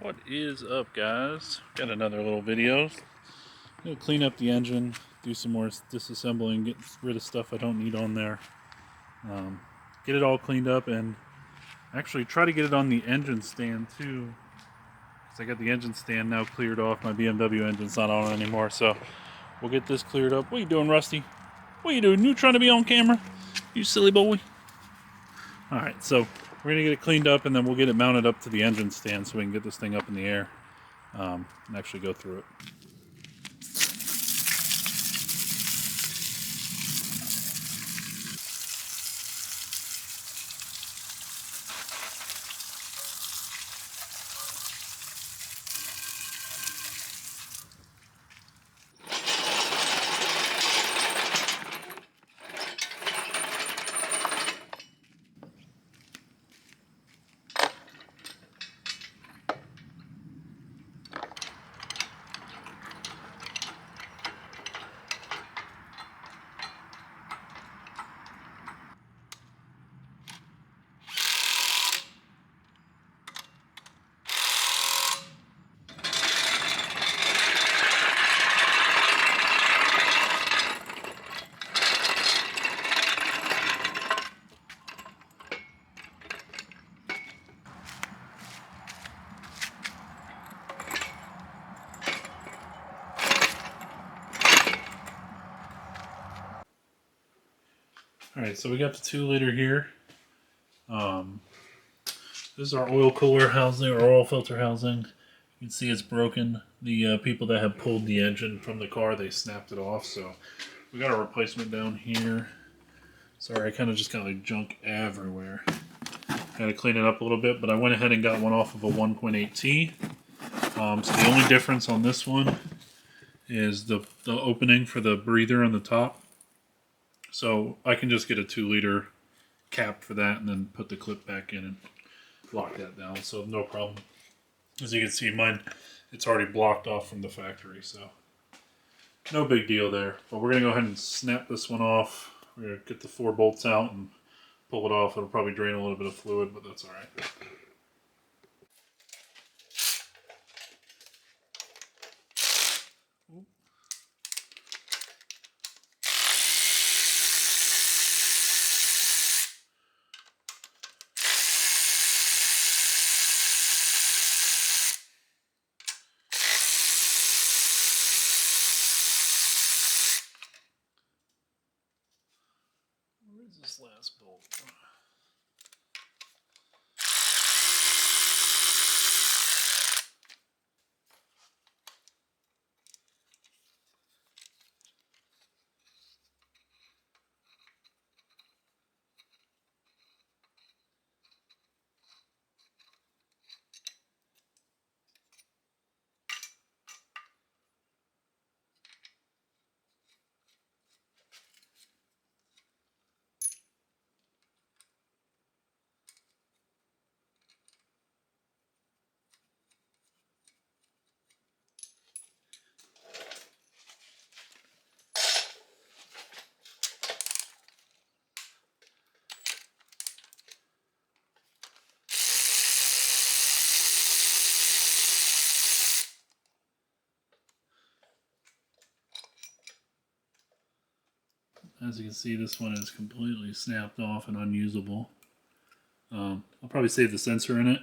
What is up, guys? Got another little video. Gonna clean up the engine, do some more disassembling, get rid of stuff I don't need on there. Get it all cleaned up and actually try to get it on the engine stand too. Because I got the engine stand now cleared off. My BMW engine's not on anymore, so we'll get this cleared up. What are you doing, Rusty? What are you doing? You trying to be on camera? You silly boy. Alright, so we're gonna get it cleaned up and then we'll get it mounted up to the engine stand so we can get this thing up in the air and actually go through it. Alright, so we got the 2-liter here. This is our oil cooler housing, or oil filter housing. You can see it's broken. The people that have pulled the engine from the car, they snapped it off, so we got a replacement down here. Sorry, I kind of just got like junk everywhere. Had to clean it up a little bit, but I went ahead and got one off of a 1.8T. So the only difference on this one is the opening for the breather on the top. So I can just get a 2-liter cap for that and then put the clip back in and lock that down, so no problem. As you can see, mine, it's already blocked off from the factory, so no big deal there. But we're going to go ahead and snap this one off. We're going to get the 4 bolts out and pull it off. It'll probably drain a little bit of fluid, but that's alright. Where's this last bolt? As you can see, this one is completely snapped off and unusable. I'll probably save the sensor in it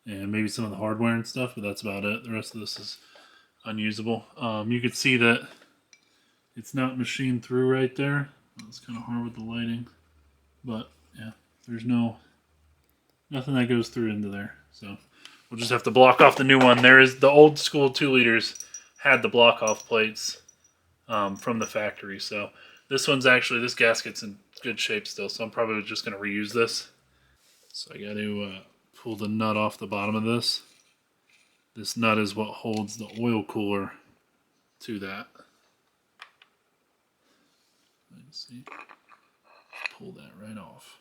and maybe some of the hardware and stuff, but that's about it. The rest of this is unusable. You can see that it's not machined through right there. It's kind of hard with the lighting, but yeah, there's nothing that goes through into there. So we'll just have to block off the new one. There is the old school 2-liters had the block off plates from the factory. So this one's actually, this gasket's in good shape still, so I'm probably just going to reuse this. So I got to pull the nut off the bottom of this. This nut is what holds the oil cooler to that. Let's see. Pull that right off.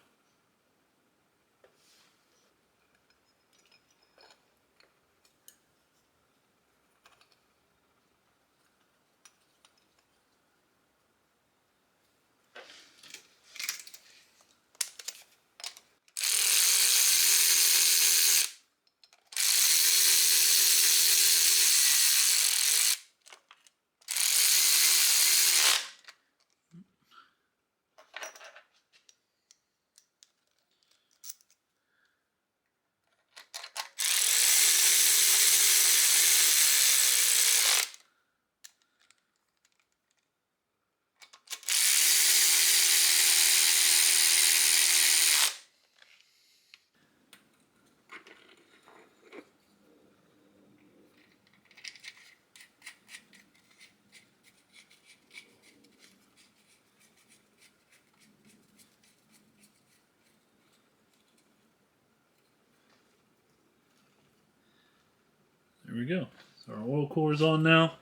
There we go. So our oil cooler's on now.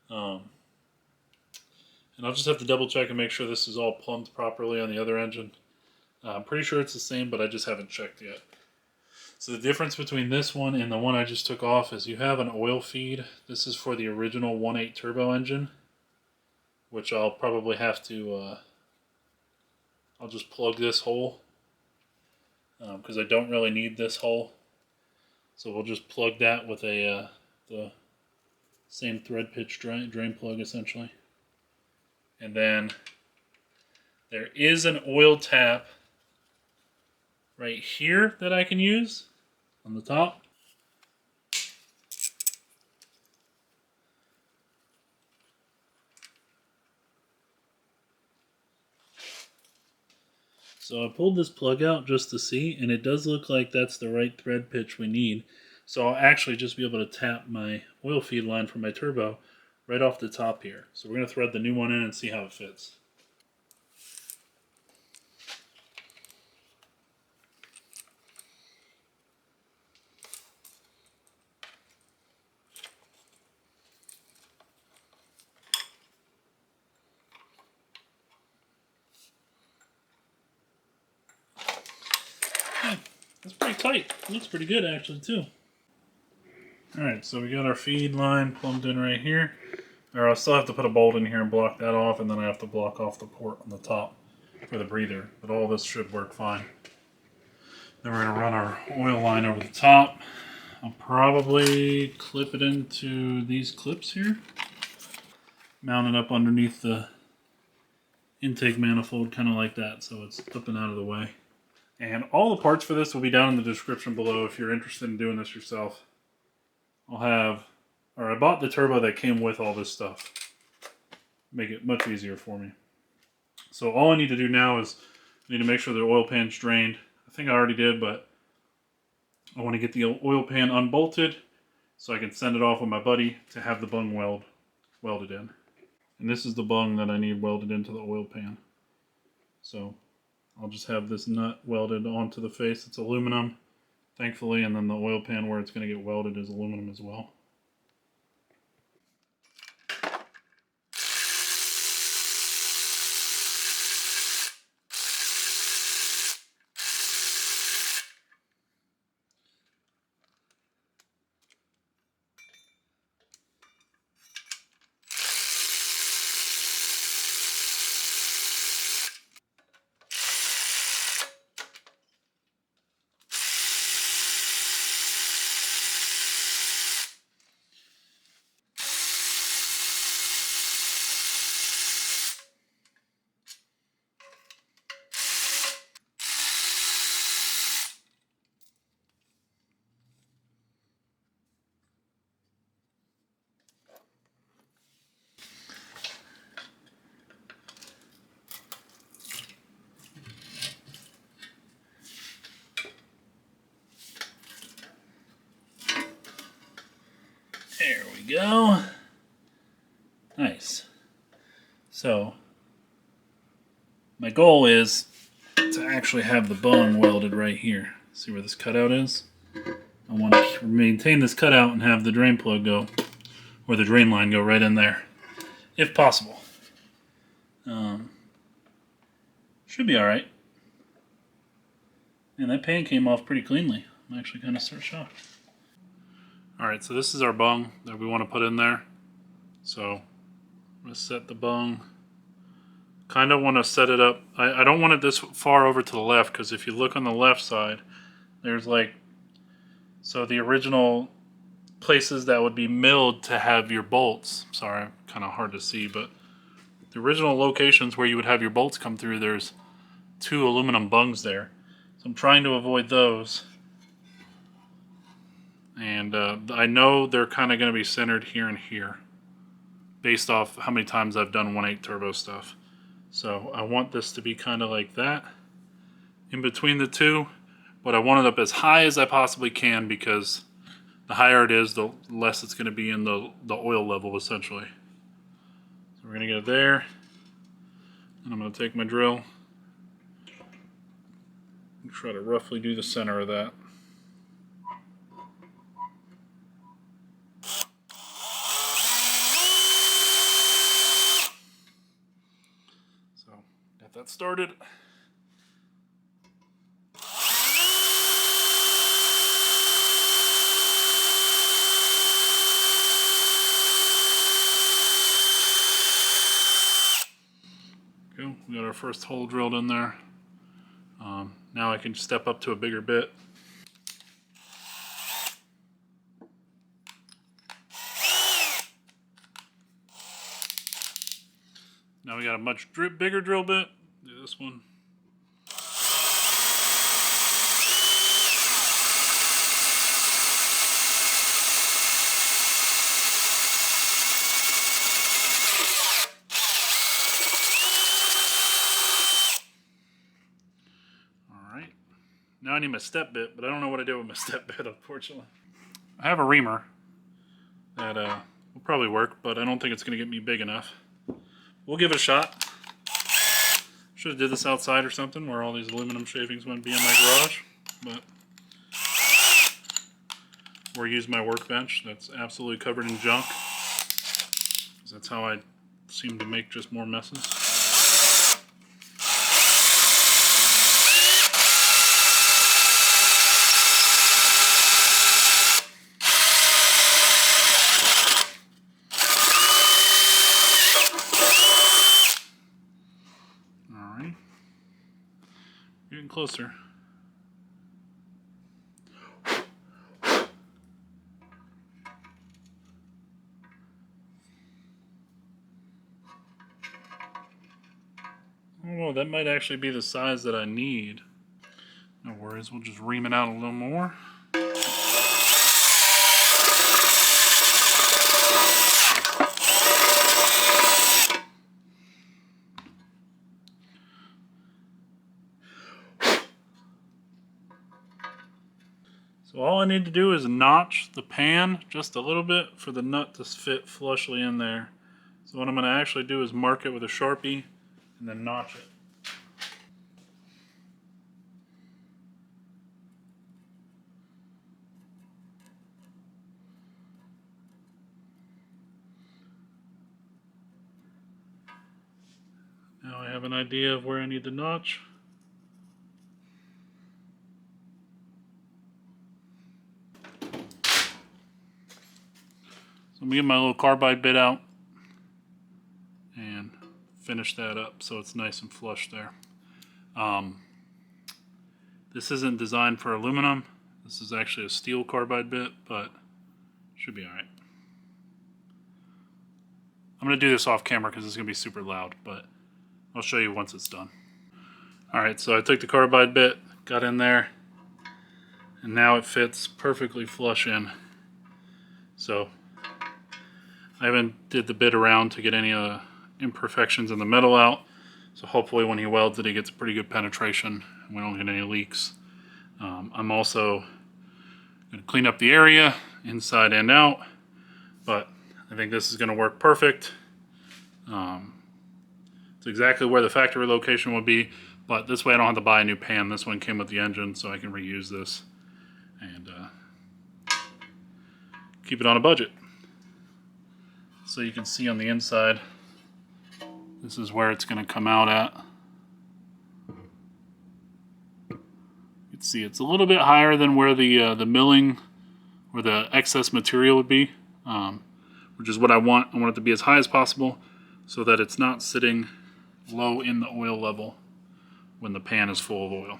And I'll just have to double check and make sure this is all plumbed properly on the other engine. I'm pretty sure it's the same, but I just haven't checked yet. So the difference between this one and the one I just took off is you have an oil feed. This is for the original 1.8 turbo engine, which I'll probably have to, I'll just plug this hole because I don't really need this hole. So we'll just plug that with the same thread pitch drain plug essentially. And then there is an oil tap right here that I can use on the top. So I pulled this plug out just to see, and it does look like that's the right thread pitch we need. So I'll actually just be able to tap my oil feed line from my turbo right off the top here. So we're going to thread the new one in and see how it fits. That's pretty tight. It looks pretty good actually too. Alright, so we got our feed line plumbed in right here. Or I'll still have to put a bolt in here and block that off, and then I have to block off the port on the top for the breather. But all this should work fine. Then we're going to run our oil line over the top. I'll probably clip it into these clips here. Mount it up underneath the intake manifold, kind of like that, so it's clipping out of the way. And all the parts for this will be down in the description below if you're interested in doing this yourself. I bought the turbo that came with all this stuff. Make it much easier for me. So all I need to do now is I need to make sure the oil pan's drained. I think I already did, but I want to get the oil pan unbolted so I can send it off with my buddy to have the bung welded in. And this is the bung that I need welded into the oil pan. So I'll just have this nut welded onto the face. It's aluminum, thankfully, and then the oil pan where it's going to get welded is aluminum as well. There we go. Nice. So, my goal is to actually have the bung welded right here. See where this cutout is? I want to maintain this cutout and have the drain plug go, or the drain line go right in there, if possible. Should be alright. And that pan came off pretty cleanly. I'm actually kind of shocked. Alright, so this is our bung that we want to put in there. So I'm going to set the bung. Kind of want to set it up. I don't want it this far over to the left, because if you look on the left side, there's so the original places that would be milled to have your bolts. Sorry, kind of hard to see, but the original locations where you would have your bolts come through, there's 2 aluminum bungs there. So I'm trying to avoid those. And I know they're kind of going to be centered here and here, based off how many times I've done 1.8 turbo stuff. So I want this to be kind of like that, in between the two, but I want it up as high as I possibly can, because the higher it is, the less it's going to be in the oil level, essentially. So we're going to get it there, and I'm going to take my drill and try to roughly do the center of that. that started. Okay, we got our first hole drilled in there. Now I can step up to a bigger bit. Now we got a much bigger drill bit. Do this one. Alright. Now I need my step bit, but I don't know what I do with my step bit, unfortunately. I have a reamer that will probably work, but I don't think it's going to get me big enough. We'll give it a shot. Should have did this outside or something where all these aluminum shavings wouldn't be in my garage, but or use my workbench that's absolutely covered in junk, because that's how I seem to make just more messes. Alright, getting closer. Oh, that might actually be the size that I need. No worries, we'll just ream it out a little more. So all I need to do is notch the pan just a little bit for the nut to fit flushly in there. So what I'm going to actually do is mark it with a Sharpie and then notch it. Now I have an idea of where I need to notch. So I'm going to get my little carbide bit out and finish that up so it's nice and flush there. This isn't designed for aluminum. This is actually a steel carbide bit, but should be alright. I'm going to do this off camera because it's going to be super loud, but I'll show you once it's done. Alright, so I took the carbide bit, got in there, and now it fits perfectly flush in. So I haven't did the bit around to get any imperfections in the metal out. So hopefully when he welds it, he gets a pretty good penetration and we don't get any leaks. I'm also going to clean up the area inside and out, but I think this is going to work perfect. It's exactly where the factory location would be, but this way I don't have to buy a new pan. This one came with the engine, so I can reuse this and keep it on a budget. So you can see on the inside, this is where it's going to come out at. You can see it's a little bit higher than where the milling or the excess material would be, which is what I want. I want it to be as high as possible so that it's not sitting low in the oil level when the pan is full of oil.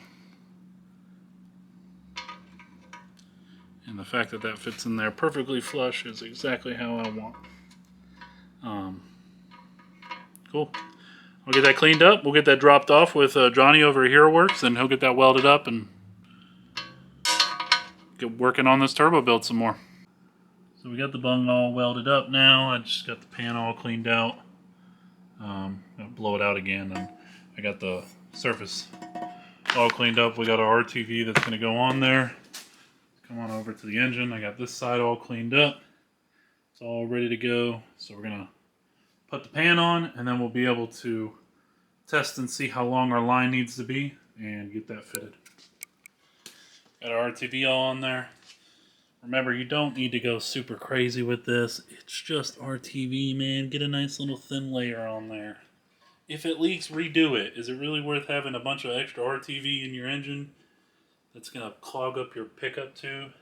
And the fact that that fits in there perfectly flush is exactly how I want. Cool. I'll get that cleaned up. We'll get that dropped off with Johnny over at Hero Works, and he'll get that welded up and get working on this turbo build some more. So we got the bung all welded up now. I just got the pan all cleaned out. I'll blow it out again, and I got the surface all cleaned up. We got our RTV that's going to go on there. Come on over to the engine. I got this side all cleaned up. It's all ready to go. So we're going to put the pan on, and then we'll be able to test and see how long our line needs to be and get that fitted. Got our RTV all on there. Remember, you don't need to go super crazy with this. It's just RTV, man. Get a nice little thin layer on there. if it leaks, redo it. Is it really worth having a bunch of extra RTV in your engine that's going to clog up your pickup tube?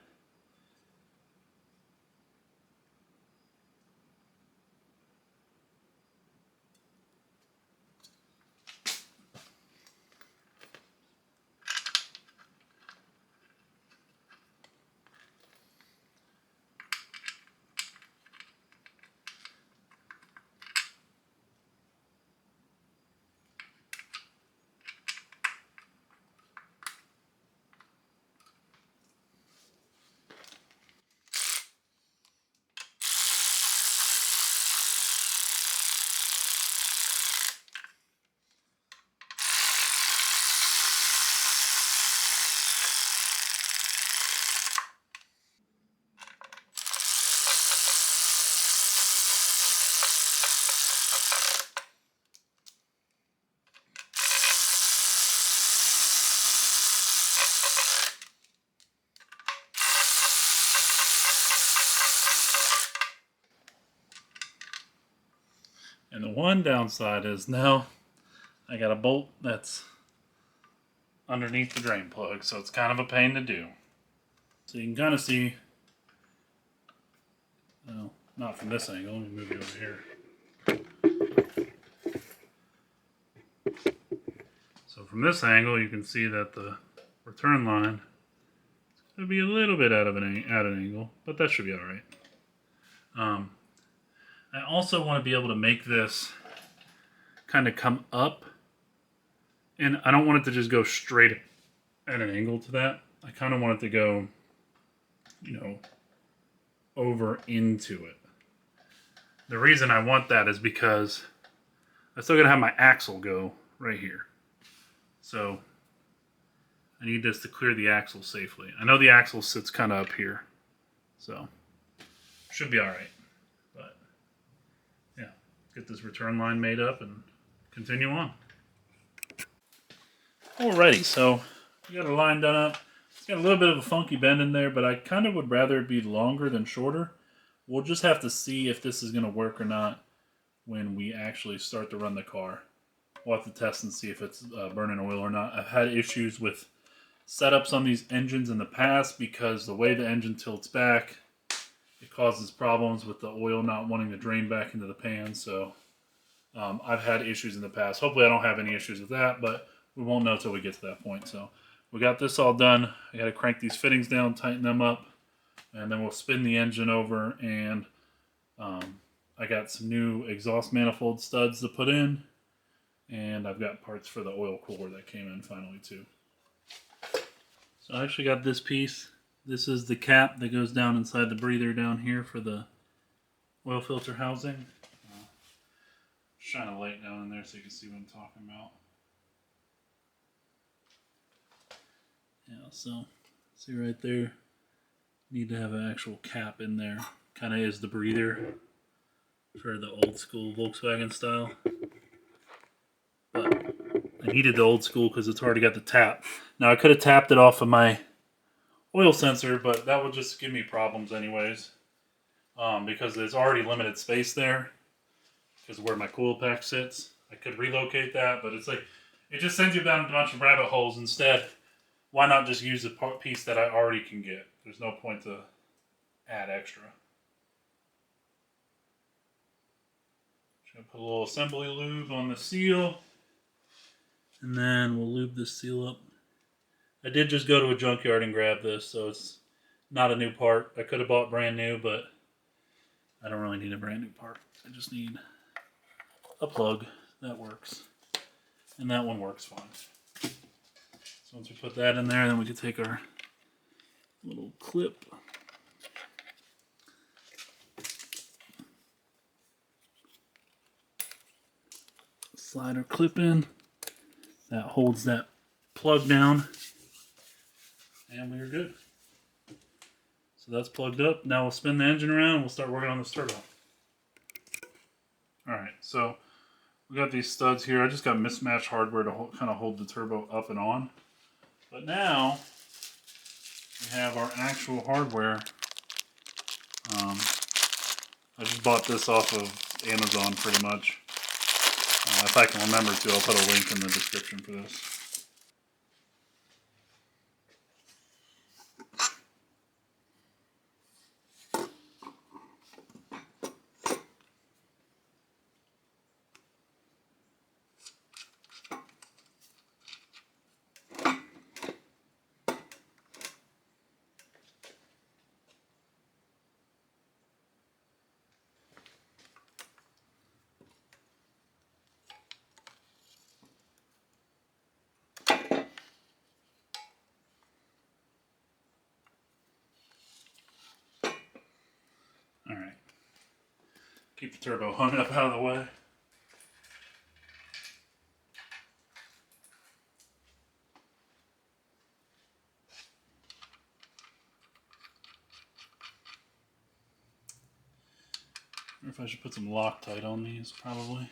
And the one downside is now I got a bolt that's underneath the drain plug, so it's kind of a pain to do. So you can kind of see, well, not from this angle, let me move you over here. So from this angle, you can see that the return line is going to be a little bit at an angle, but that should be all right. I also want to be able to make this kind of come up, and I don't want it to just go straight at an angle to that. I kind of want it to go, over into it. The reason I want that is because I still gotta have my axle go right here. So I need this to clear the axle safely. I know the axle sits kind of up here, so should be all right. But yeah, get this return line made up and continue on. Alrighty, so we got our line done up. It's got a little bit of a funky bend in there, but I kind of would rather it be longer than shorter. We'll just have to see if this is going to work or not when we actually start to run the car. We'll have to test and see if it's burning oil or not. I've had issues with setups on these engines in the past because the way the engine tilts back, it causes problems with the oil not wanting to drain back into the pan. So I've had issues in the past. Hopefully I don't have any issues with that, but we won't know until we get to that point. So we got this all done. I got to crank these fittings down, tighten them up, and then we'll spin the engine over, and I got some new exhaust manifold studs to put in, and I've got parts for the oil cooler that came in finally too. So I actually got this piece. This is the cap that goes down inside the breather down here for the oil filter housing. Shine a light down in there so you can see what I'm talking about. Yeah, so see right there, need to have an actual cap in there. Kind of is the breather for the old school Volkswagen style. But I needed the old school because it's already got the tap. Now I could have tapped it off of my oil sensor, but that would just give me problems anyways. Because there's already limited space there because of where my coil pack sits. I could relocate that, but it's like, it just sends you down a bunch of rabbit holes instead. Why not just use the piece that I already can get? There's no point to add extra. Just gonna put a little assembly lube on the seal, and then we'll lube this seal up. I did just go to a junkyard and grab this, so it's not a new part. I could have bought brand new, but I don't really need a brand new part. I just need a plug that works, and that one works fine. So once we put that in there, then we can take our little clip, slide our clip in, that holds that plug down, and we're good. So that's plugged up. Now we'll spin the engine around and we'll start working on this turbo. Alright, so we got these studs here. I just got mismatched hardware to kind of hold the turbo up and on. But now we have our actual hardware. I just bought this off of Amazon pretty much. If I can remember to, I'll put a link in the description for this. Alright. Keep the turbo hung up out of the way. I wonder if I should put some Loctite on these, probably.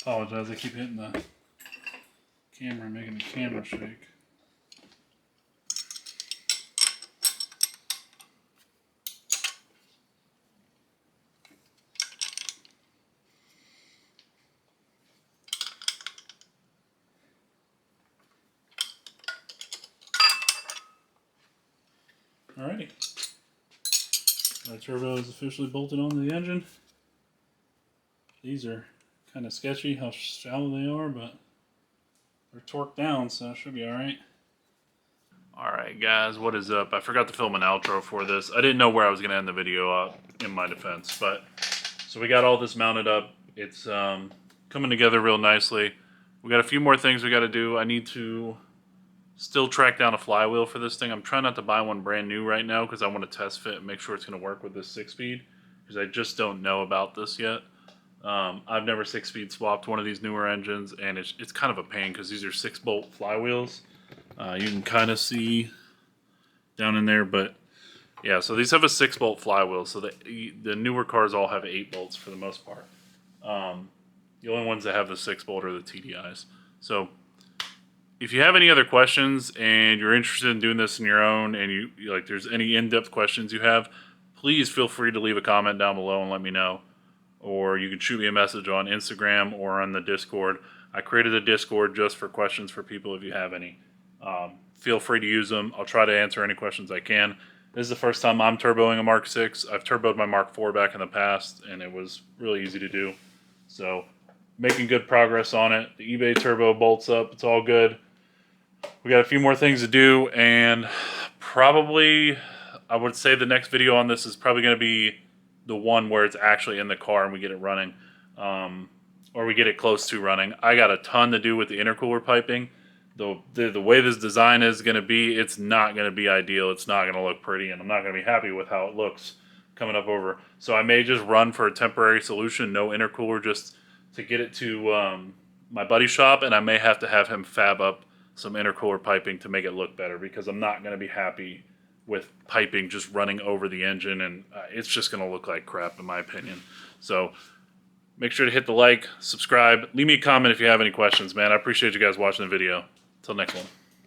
Apologize, I keep hitting the camera, making the camera shake. Alrighty. Our turbo is officially bolted onto the engine. These are kind of sketchy how shallow they are, but they're torqued down, so it should be alright. Alright guys, what is up? I forgot to film an outro for this. I didn't know where I was going to end the video up, in my defense. But so we got all this mounted up. It's coming together real nicely. We got a few more things we got to do. I need to still track down a flywheel for this thing. I'm trying not to buy one brand new right now because I want to test fit and make sure it's going to work with this 6-speed. Because I just don't know about this yet. I've never 6-speed swapped one of these newer engines, and it's kind of a pain because these are 6-bolt flywheels. You can kind of see down in there, but yeah, so these have a 6-bolt flywheel, so the newer cars all have 8 bolts for the most part. The only ones that have the 6-bolt are the TDIs. So if you have any other questions and you're interested in doing this on your own, and you like there's any in-depth questions you have, please feel free to leave a comment down below and let me know. Or you can shoot me a message on Instagram or on the Discord. I created a Discord just for questions for people if you have any. Feel free to use them. I'll try to answer any questions I can. This is the first time I'm turboing a Mark 6. I've turboed my Mark 4 back in the past, and it was really easy to do. So, making good progress on it. The eBay turbo bolts up. It's all good. We got a few more things to do, and probably, I would say the next video on this is probably going to be the one where it's actually in the car and we get it running, or we get it close to running. I got a ton to do with the intercooler piping. The way this design is going to be, it's not going to be ideal. It's not going to look pretty, and I'm not going to be happy with how it looks coming up over. So I may just run for a temporary solution, no intercooler, just to get it to my buddy's shop, and I may have to have him fab up some intercooler piping to make it look better, because I'm not going to be happy with piping just running over the engine, and it's just going to look like crap in my opinion. So make sure to hit the like, subscribe, leave me a comment if you have any questions, man. I appreciate you guys watching the video. Till next one.